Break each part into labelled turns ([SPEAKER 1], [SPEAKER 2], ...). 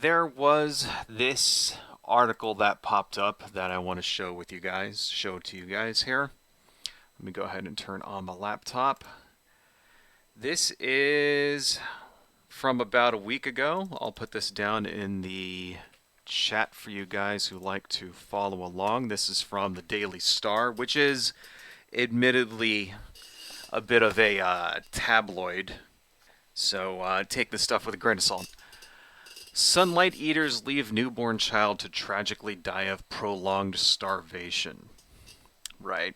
[SPEAKER 1] There was this article that popped up that I want to show to you guys here. Let me go ahead and turn on my laptop. This is from about a week ago. I'll put this down in the chat for you guys who like to follow along. This is from the Daily Star, which is admittedly a bit of a tabloid. So take this stuff with a grain of salt. Sunlight eaters leave newborn child to tragically die of prolonged starvation. Right.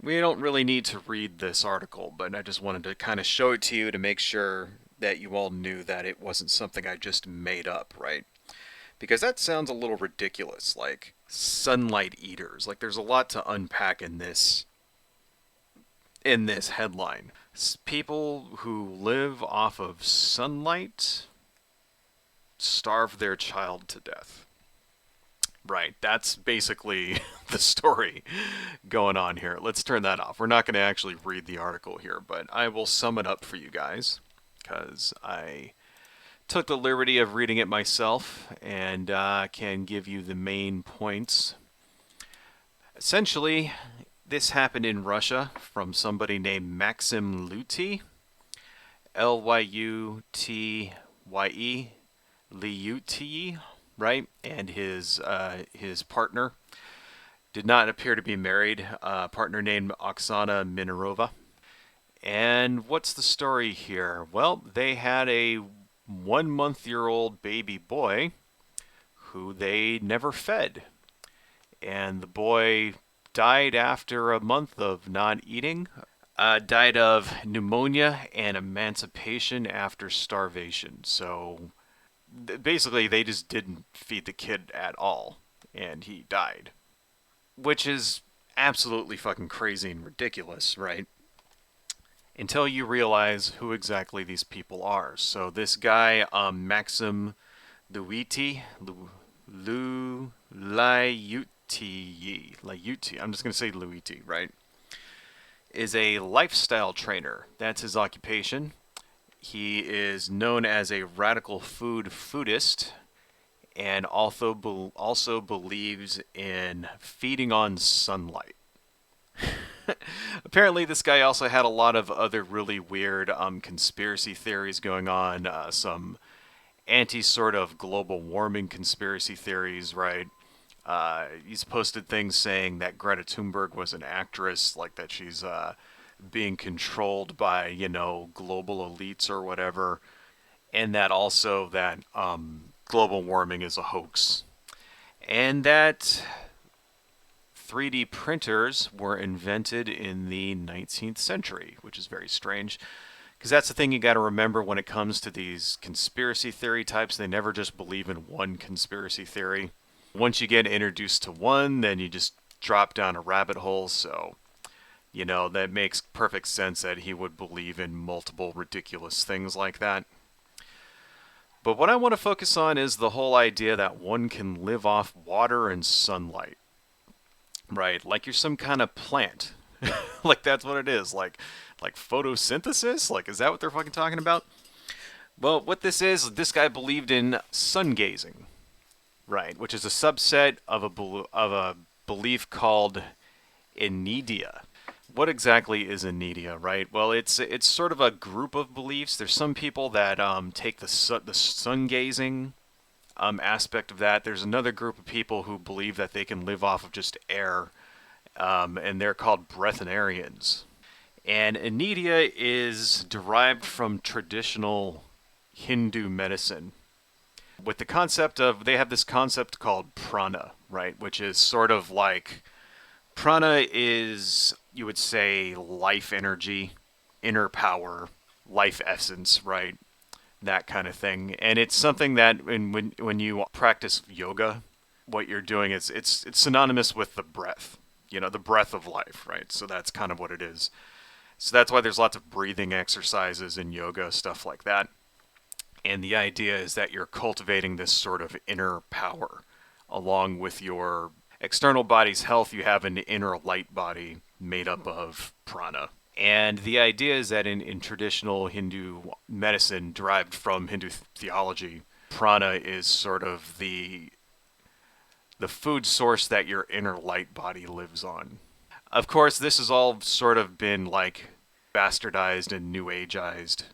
[SPEAKER 1] We don't really need to read this article, but I just wanted to kind of show it to you to make sure that you all knew that it wasn't something I just made up, right? Because that sounds a little ridiculous, like sunlight eaters. Like there's a lot to unpack in this headline. People who live off of sunlight starve their child to death. Right, that's basically the story going on here. Let's turn that off. We're not going to actually read the article here, but I will sum it up for you guys because I took the liberty of reading it myself and can give you the main points. Essentially, this happened in Russia from somebody named Maxim Lutye, Lyutye, Lyutye, right? And his partner did not appear to be married. Partner named Oksana Minarova. And what's the story here? Well, they had a 1-month-old baby boy who they never fed. And the boy died after a month of not eating. Died of pneumonia and emancipation after starvation. So basically, they just didn't feed the kid at all, and he died. Which is absolutely fucking crazy and ridiculous, right? Until you realize who exactly these people are. So this guy, Maxim Lutye, Lyutye, I'm just going to say Lutye, right? Is a lifestyle trainer. That's his occupation. He is known as a radical foodist and also believes in feeding on sunlight. Apparently, this guy also had a lot of other really weird conspiracy theories going on. Some anti-sort of global warming conspiracy theories, right? He's posted things saying that Greta Thunberg was an actress, like that she's being controlled by, global elites or whatever, and that also that global warming is a hoax. And that 3D printers were invented in the 19th century, which is very strange. Because that's the thing you got to remember when it comes to these conspiracy theory types. They never just believe in one conspiracy theory. Once you get introduced to one, then you just drop down a rabbit hole. So, that makes perfect sense that he would believe in multiple ridiculous things like that. But what I want to focus on is the whole idea that one can live off water and sunlight. Right, like you're some kind of plant. Like that's what it is. Like photosynthesis? Like is that what they're fucking talking about? Well, what this is, this guy believed in sungazing. Right, which is a subset of a belief called anidia. What exactly is anidia, right? Well, it's sort of a group of beliefs. There's some people that take the sun gazing aspect of that. There's another group of people who believe that they can live off of just air, and they're called breatharians. And anidia is derived from traditional Hindu medicine. With the concept of, they have this concept called prana, right? Which is sort of like, prana is, you would say, life energy, inner power, life essence, right? That kind of thing. And it's something that when you practice yoga, what you're doing is, it's synonymous with the breath, the breath of life, right? So that's kind of what it is. So that's why there's lots of breathing exercises in yoga, stuff like that. And the idea is that you're cultivating this sort of inner power. Along with your external body's health, you have an inner light body made up of prana. And the idea is that in traditional Hindu medicine derived from Hindu theology, Prana is sort of the food source that your inner light body lives on. Of course, this has all sort of been like bastardized and new ageized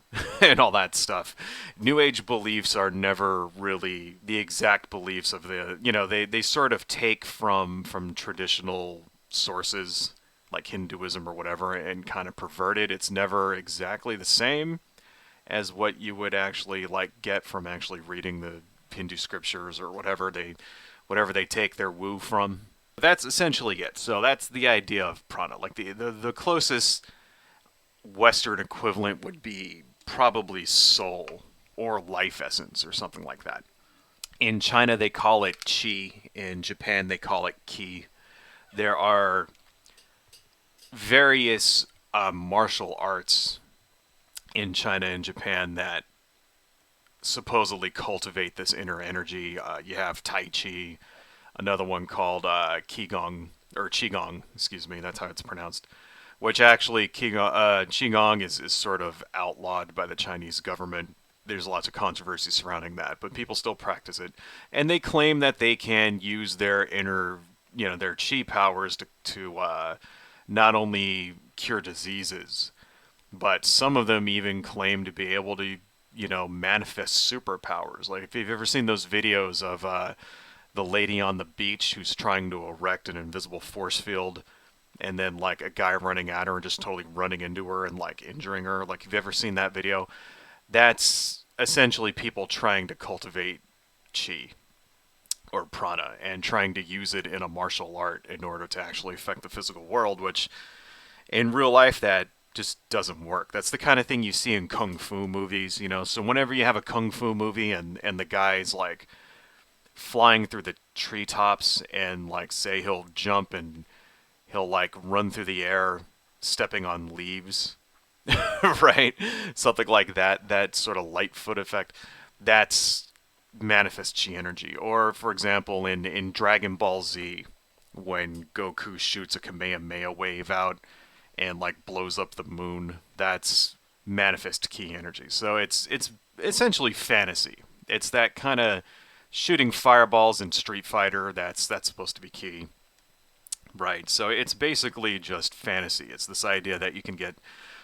[SPEAKER 1] and all that stuff. New age beliefs are never really the exact beliefs of they sort of take from traditional sources like Hinduism or whatever and kind of pervert it. It's never exactly the same as what you would actually like get from actually reading the Hindu scriptures or whatever they take their woo from. That's essentially it. So that's the idea of prana. Like the closest Western equivalent would be probably soul or life essence or something like that. In China, they call it qi. In Japan, they call it ki. There are various martial arts in China and Japan that supposedly cultivate this inner energy. You have Tai Chi, another one called Qigong, or Qigong, excuse me, that's how it's pronounced. Which actually, Qigong is sort of outlawed by the Chinese government. There's lots of controversy surrounding that, but people still practice it. And they claim that they can use their inner, their Qi powers to not only cure diseases, but some of them even claim to be able to, manifest superpowers. Like if you've ever seen those videos of the lady on the beach who's trying to erect an invisible force field, and then like a guy running at her and just totally running into her and like injuring her. Like, have you ever seen that video? That's essentially people trying to cultivate chi or prana and trying to use it in a martial art in order to actually affect the physical world, which in real life that just doesn't work. That's the kind of thing you see in kung fu movies, So whenever you have a kung fu movie and the guy's like flying through the treetops and like say he'll jump and he'll like run through the air stepping on leaves, right? Something like that, that sort of light foot effect. That's manifest chi energy. Or for example, in Dragon Ball Z, when Goku shoots a Kamehameha wave out and like blows up the moon, that's manifest ki energy. So it's essentially fantasy. It's that kind of shooting fireballs in Street Fighter. That's supposed to be ki. Right. So it's basically just fantasy. It's this idea that you can get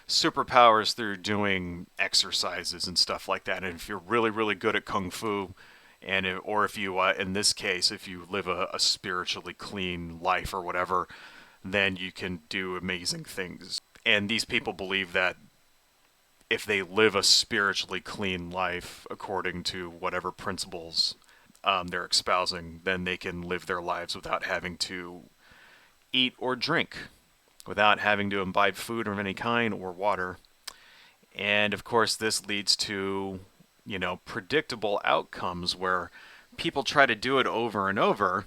[SPEAKER 1] superpowers through doing exercises and stuff like that. And if you're really, really good at kung fu, or if you, in this case, if you live a spiritually clean life or whatever, then you can do amazing things. And these people believe that if they live a spiritually clean life according to whatever principles they're espousing, then they can live their lives without having to eat or drink, without having to imbibe food of any kind or water. And of course, this leads to, predictable outcomes where people try to do it over and over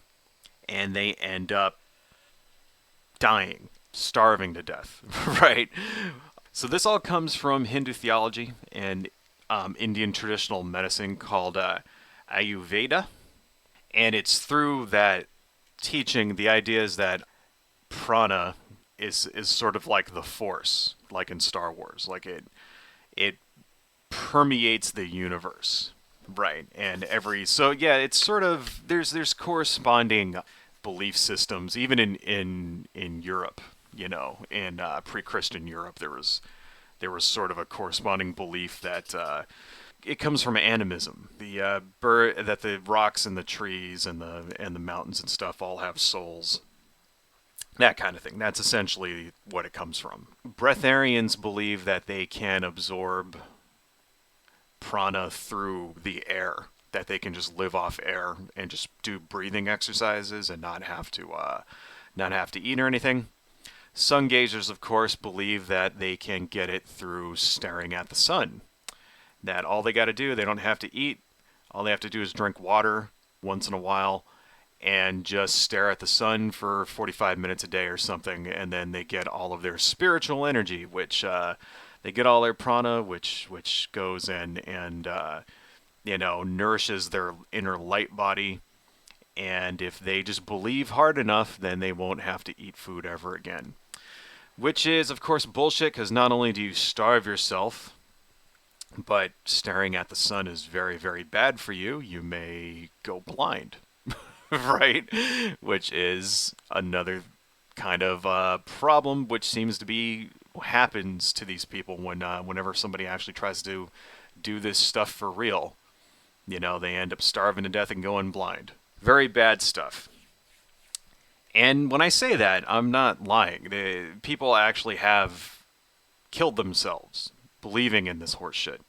[SPEAKER 1] and they end up dying, starving to death, right? So this all comes from Hindu theology and Indian traditional medicine called Ayurveda. And it's through that teaching, the idea is that prana is sort of like the force, like in Star Wars. Like it permeates the universe, right? And so yeah, it's sort of there's corresponding belief systems even in Europe. In pre-Christian Europe, there was sort of a corresponding belief that it comes from animism. That the rocks and the trees and the mountains and stuff all have souls, that kind of thing. That's essentially what it comes from. Breatharians believe that they can absorb prana through the air, that they can just live off air and just do breathing exercises and not have to eat or anything. Sun gazers, of course, believe that they can get it through staring at the sun. That all they got to do, they don't have to eat. All they have to do is drink water once in a while and just stare at the sun for 45 minutes a day or something, and then they get all of their spiritual energy, which they get all their prana, which goes and nourishes their inner light body. And if they just believe hard enough, then they won't have to eat food ever again. Which is, of course, bullshit, because not only do you starve yourself, but staring at the sun is very, very bad for you. You may go blind, right? Which is another kind of problem, which seems to be happens to these people whenever somebody actually tries to do this stuff for real. You know, they end up starving to death and going blind. Very bad stuff. And when I say that, I'm not lying. People actually have killed themselves believing in this horseshit.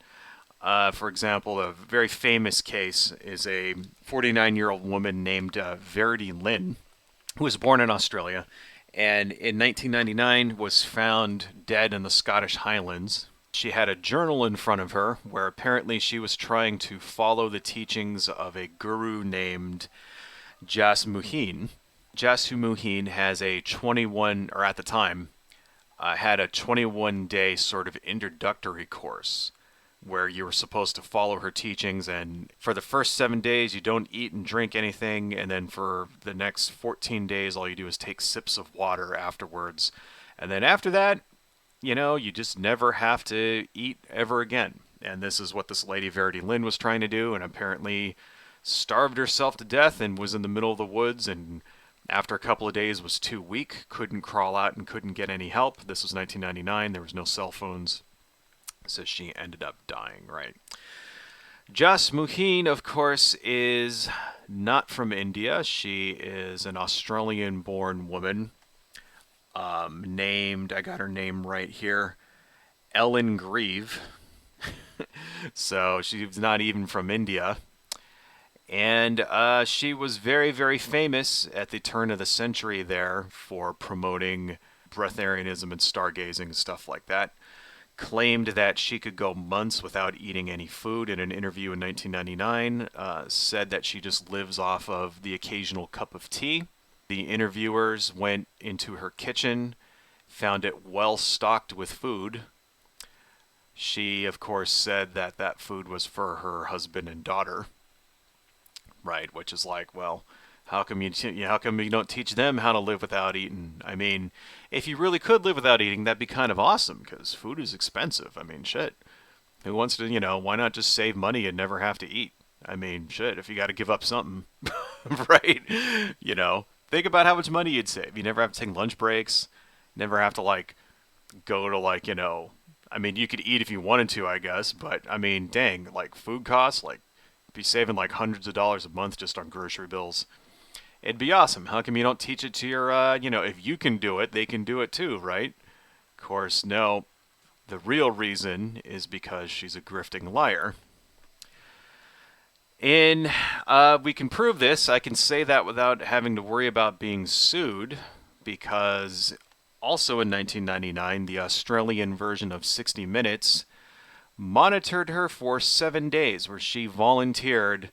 [SPEAKER 1] For example, a very famous case is a 49-year-old woman named Verity Lynn, who was born in Australia, and in 1999 was found dead in the Scottish Highlands. She had a journal in front of her where apparently she was trying to follow the teachings of a guru named Jasmuheen. Jasmuheen has a 21, or at the time, had a 21-day sort of introductory course where you were supposed to follow her teachings, and for the first 7 days you don't eat and drink anything, and then for the next 14 days all you do is take sips of water afterwards, and then after that, you know, you just never have to eat ever again. And this is what this lady Verity Lynn was trying to do, and apparently starved herself to death and was in the middle of the woods, and after a couple of days was too weak, couldn't crawl out and couldn't get any help. This was 1999, there was no cell phones, so she ended up dying, right? Jas Muheen, of course, is not from India. She is an Australian born woman named, I got her name right here, Ellen Grieve. So she's not even from India. And she was very, very famous at the turn of the century there for promoting breatharianism and stargazing and stuff like that. Claimed that she could go months without eating any food in an interview in 1999. Said that she just lives off of the occasional cup of tea. The interviewers went into her kitchen, found it well stocked with food. She, of course, said that that food was for her husband and daughter, right? Which is like, well, how come you don't teach them how to live without eating? I mean, if you really could live without eating, that'd be kind of awesome because food is expensive. I mean, shit. Who wants to, why not just save money and never have to eat? I mean, shit, if you got to give up something, right? Think about how much money you'd save. You never have to take lunch breaks, never have to, like, go to, like, I mean, you could eat if you wanted to, I guess, but, I mean, dang, like, food costs, like, be saving, like, hundreds of dollars a month just on grocery bills. It'd be awesome. How come you don't teach it to your, if you can do it, they can do it too, right? Of course, no. The real reason is because she's a grifting liar. And we can prove this. I can say that without having to worry about being sued, because also in 1999, the Australian version of 60 Minutes monitored her for 7 days, where she volunteered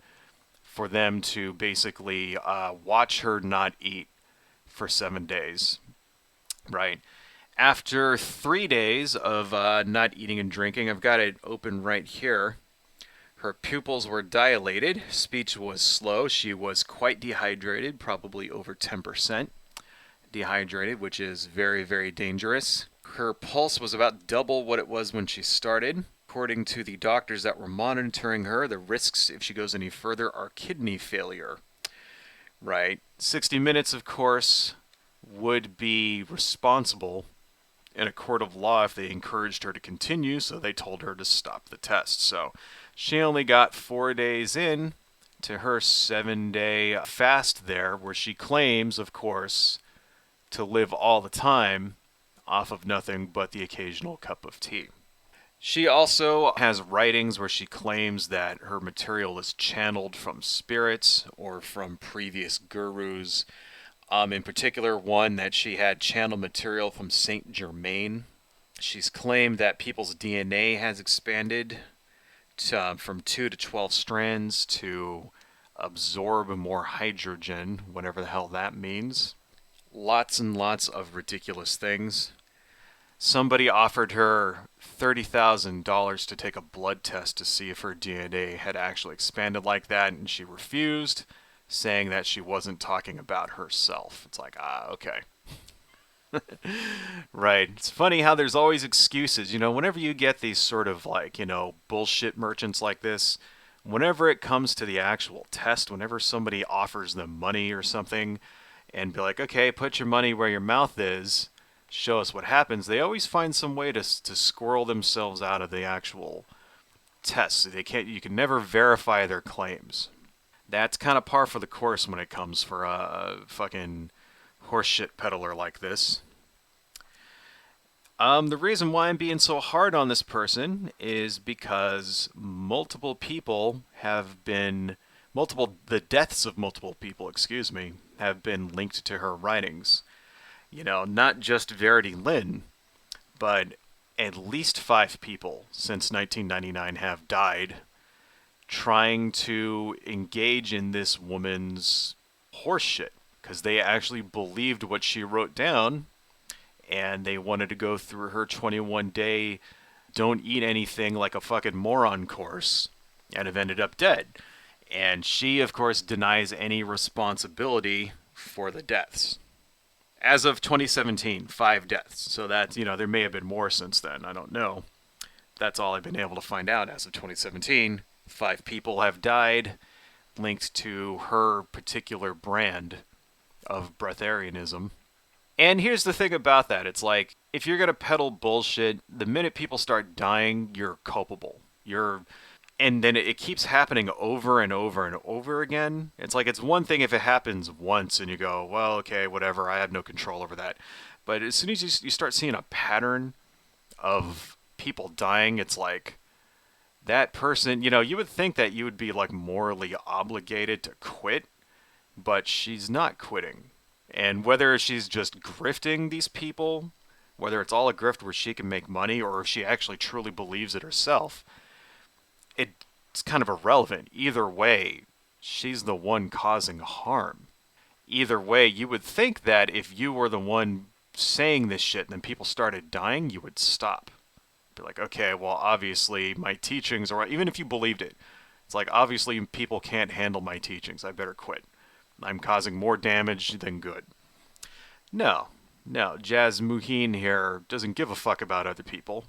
[SPEAKER 1] for them to basically watch her not eat for 7 days, right? After 3 days of not eating and drinking, I've got it open right here. Her pupils were dilated, speech was slow, she was quite dehydrated, probably over 10% dehydrated, which is very, very dangerous. Her pulse was about double what it was when she started. According to the doctors that were monitoring her, the risks if she goes any further are kidney failure. Right? 60 Minutes, of course, would be responsible in a court of law if they encouraged her to continue, so they told her to stop the test. So she only got 4 days in to her 7-day fast there, where she claims, of course, to live all the time off of nothing but the occasional cup of tea. She also has writings where she claims that her material is channeled from spirits or from previous gurus. In particular, one that she had channeled material from Saint Germain. She's claimed that people's DNA has expanded from 2 to 12 strands to absorb more hydrogen, whatever the hell that means. Lots and lots of ridiculous things. Somebody offered her $30,000 to take a blood test to see if her DNA had actually expanded like that, and she refused, saying that she wasn't talking about herself. It's like, okay. Right. It's funny how there's always excuses. Whenever you get these sort of like, bullshit merchants like this, whenever it comes to the actual test, whenever somebody offers them money or something and be like, okay, put your money where your mouth is, show us what happens, they always find some way to squirrel themselves out of the actual test. You can never verify their claims. That's kind of par for the course when it comes for a fucking horseshit peddler like this. The reason why I'm being so hard on this person is because the deaths of multiple people, excuse me, have been linked to her writings. Not just Verity Lynn, but at least 5 people since 1999 have died trying to engage in this woman's horseshit because they actually believed what she wrote down and they wanted to go through her 21-day don't eat anything like a fucking moron course and have ended up dead. And she, of course, denies any responsibility for the deaths. As of 2017, 5 deaths. So that's, there may have been more since then. I don't know. That's all I've been able to find out as of 2017. 5 people have died linked to her particular brand of breatharianism. And here's the thing about that. It's like, if you're going to peddle bullshit, the minute people start dying, you're culpable. And then it keeps happening over and over and over again. It's like, it's one thing if it happens once and you go, well, okay, whatever, I had no control over that. But as soon as you start seeing a pattern of people dying, it's like, that person, you would think that you would be like morally obligated to quit, but she's not quitting. And whether she's just grifting these people, whether it's all a grift where she can make money, or if she actually truly believes it herself, it's kind of irrelevant. Either way, she's the one causing harm. Either way, you would think that if you were the one saying this shit and then people started dying, you would stop. Be like, okay, well, obviously my teachings, or even if you believed it, it's like, obviously people can't handle my teachings. I better quit. I'm causing more damage than good. No, no, Jazz Muheen here doesn't give a fuck about other people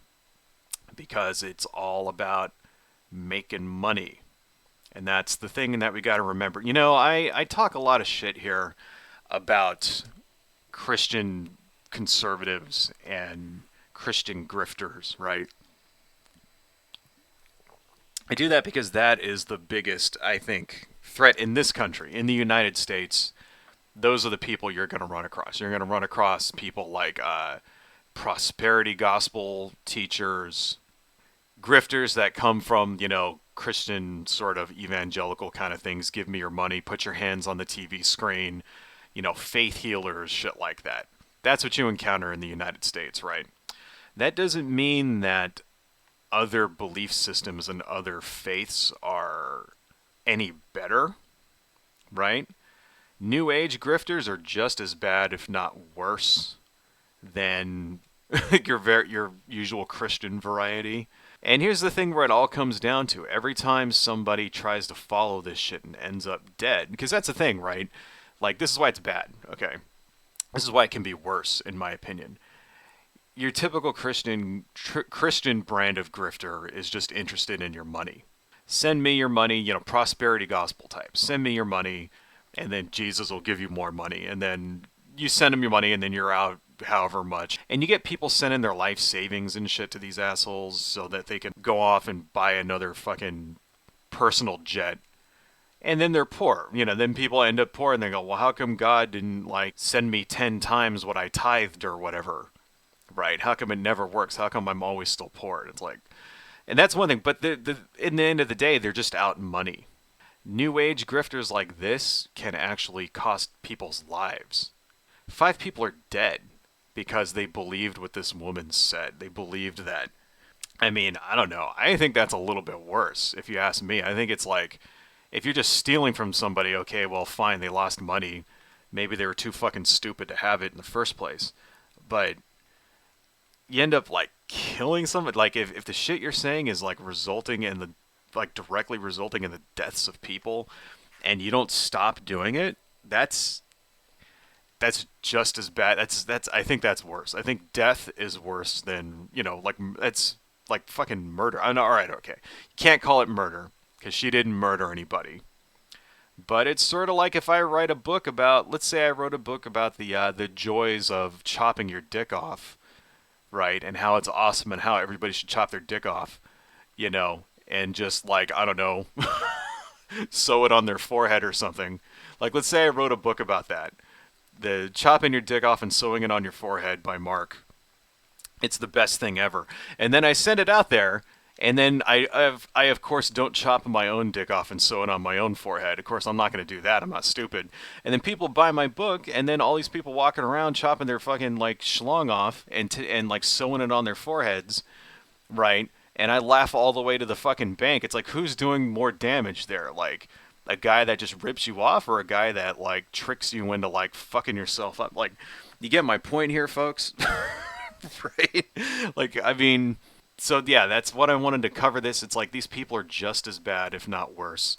[SPEAKER 1] because it's all about making money. And that's the thing that we got to remember. I talk a lot of shit here about Christian conservatives and Christian grifters, right? I do that because that is the biggest, I think, threat in this country, in the United States. Those are the people you're going to run across. You're going to run across people like prosperity gospel teachers, grifters that come from, Christian sort of evangelical kind of things. Give me your money, put your hands on the TV screen, faith healers, shit like that. That's what you encounter in the United States, right? That doesn't mean that other belief systems and other faiths are any better, right? New Age grifters are just as bad, if not worse, than your usual Christian variety. And here's the thing where it all comes down to. Every time somebody tries to follow this shit and ends up dead, because that's the thing, right? Like, this is why it's bad, okay? This is why it can be worse, in my opinion. Your typical Christian brand of grifter is just interested in your money. Send me your money, prosperity gospel type. Send me your money, and then Jesus will give you more money. And then you send him your money, and then you're out however much. And you get people sending their life savings and shit to these assholes so that they can go off and buy another fucking personal jet. And then they're poor. Then people end up poor and they go, well, how come God didn't, like, send me 10 times what I tithed or whatever? Right? How come it never works? How come I'm always still poor? It's like, and that's one thing. But in the end of the day, they're just out money. New age grifters like this can actually cost people's lives. 5 people are dead because they believed what this woman said. They believed that. I mean, I don't know. I think that's a little bit worse, if you ask me. I think it's like, if you're just stealing from somebody, okay, well, fine, they lost money. Maybe they were too fucking stupid to have it in the first place. But you end up, like, killing somebody. Like, if the shit you're saying is, like, directly resulting in the deaths of people, and you don't stop doing it, that's that's just as bad. That's I think that's worse. I think death is worse than, like it's like fucking murder. I know, all right, okay. You can't call it murder because she didn't murder anybody. But it's sort of like if I write a book about, let's say I wrote a book about the joys of chopping your dick off, right? And how it's awesome and how everybody should chop their dick off, and just like, I don't know, sew it on their forehead or something. Like, let's say I wrote a book about that. The chopping your dick off and sewing it on your forehead by Mark. It's the best thing ever. And then I send it out there, and then I of course don't chop my own dick off and sew it on my own forehead. Of course, I'm not going to do that. I'm not stupid. And then people buy my book, and then all these people walking around chopping their fucking like schlong off and like sewing it on their foreheads, right? And I laugh all the way to the fucking bank. It's like, who's doing more damage there? Like, a guy that just rips you off, or a guy that like tricks you into like fucking yourself up? Like, you get my point here, folks? Right? Like, I mean, so yeah, that's what I wanted to cover this. It's like these people are just as bad, if not worse.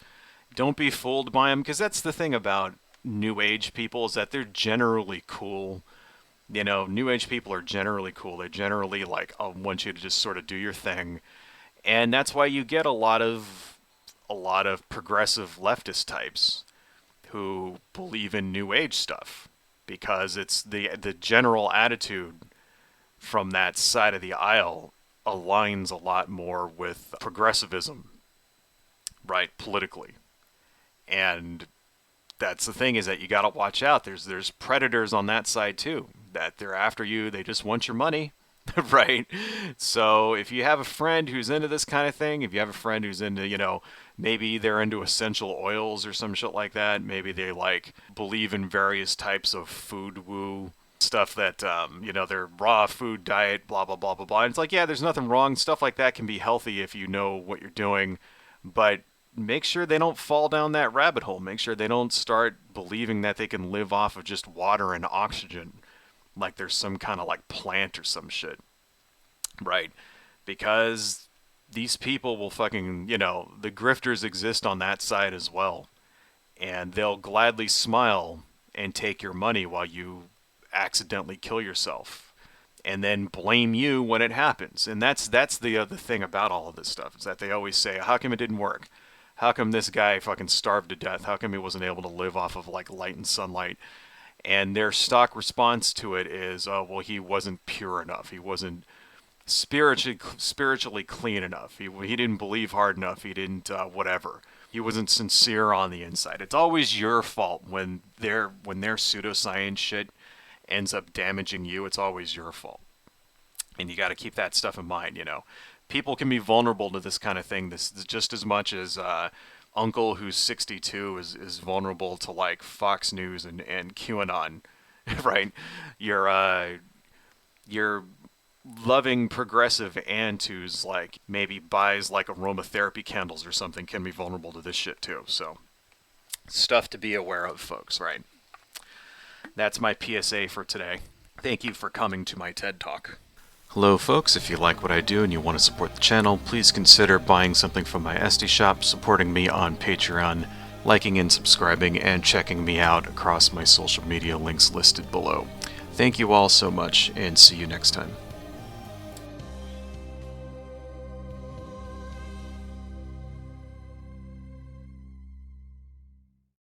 [SPEAKER 1] Don't be fooled by them, because that's the thing about New Age people, is that they're generally cool. New Age people are generally cool. They generally like want you to just sort of do your thing, and that's why you get a lot of progressive leftist types who believe in New Age stuff, because it's the general attitude from that side of the aisle aligns a lot more with progressivism, right, politically. And that's the thing, is that you got to watch out. There's predators on that side too, that they're after you. They just want your money, right? So if you have a friend who's into this kind of thing, if you have a friend who's into, maybe they're into essential oils or some shit like that, maybe they like believe in various types of food woo stuff, that their raw food diet, blah blah blah blah blah. And it's like, yeah, there's nothing wrong. Stuff like that can be healthy if you know what you're doing, but make sure they don't fall down that rabbit hole. Make sure they don't start believing that they can live off of just water and oxygen, like there's some kind of like plant or some shit, right? Because these people will fucking, the grifters exist on that side as well, and they'll gladly smile and take your money while you accidentally kill yourself, and then blame you when it happens. And that's the other thing about all of this stuff, is that they always say, how come it didn't work? How come this guy fucking starved to death? How come he wasn't able to live off of like light and sunlight? And their stock response to it is, oh, well, he wasn't pure enough. He wasn't spiritually clean enough. He didn't believe hard enough. He didn't whatever. He wasn't sincere on the inside. It's always your fault when their pseudoscience shit ends up damaging you. It's always your fault. And you got to keep that stuff in mind, People can be vulnerable to this kind of thing. This is just as much as Uncle who's 62 is vulnerable to like Fox News and QAnon, right? Your loving progressive aunt who's like maybe buys like aromatherapy candles or something can be vulnerable to this shit too. So stuff to be aware of, folks, right? That's my PSA for today. Thank you for coming to my TED Talk. Hello folks, if you like what I do and you want to support the channel, please consider buying something from my Etsy shop, supporting me on Patreon, liking and subscribing, and checking me out across my social media links listed below. Thank you all so much, and see you next time.